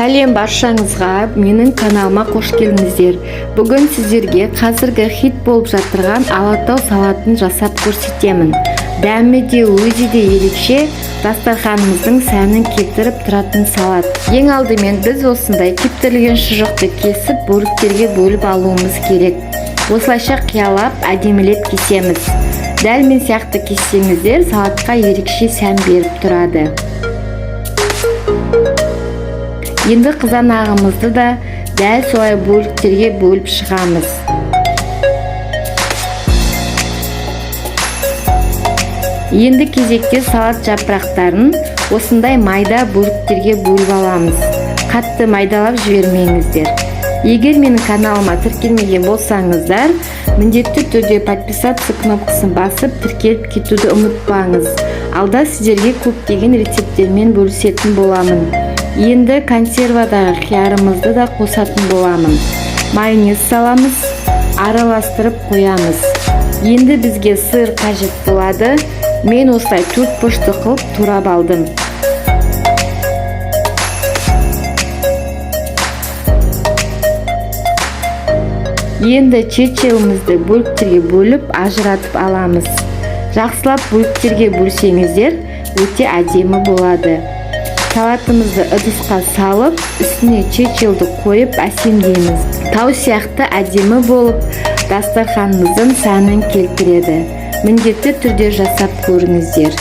Сәлем баршаңызға, менің каналыма қош келдіңіздер. Бүгін сіздерге қазіргі хит болып жатырған алатау салатын жасап көрсетемін. Дәмі де өзі де ерекше, дастарханымыздың сәнін келтіріп тұратын салат. Ең алдымен біз осындай кептірілген шұжықты кесіп, бөліктерге бөліп алуымыз керек. Осылайша қиялап, әдемілеп кесеміз. Дәл мен сияқты кессеңіздер, салатқа ерекше сән беріп тұрады. Енді қызанағымызды да дәл солай бөліктерге бөліп шығамыз. Енді кезекте салат жапырақтарын осындай майда бөліктерге бөліп аламыз. Қатты майдалап жібермеңіздер. Егер менің каналыма тіркелмеген болсаңыздар, міндетті түрде подписаться кнопкасын басып, тіркеліп кетуді ұмытпаңыз. Алда сіздерге көптеген рецепттермен бөлісетін боламын. Енді консервадағы қиярымызды да қосатын боламын. Майонез саламыз, араластырып қоямыз. Енді бізге сыр қажет болады. Мен осылай 4 пошты қылып турап алдым. Енді чечевымызды бөліктерге бөліп ажыратып аламыз. Жақсылап бөліктерге бөлсеңіздер, өте әдемі болады. Салатымызды ыдысқа салып, үстіне чечевді қойып әсемдейміз. Тау сияқты әдемі болып, дастарханымыздың сәнін келтіреді. Міндетті түрде жасап көріңіздер.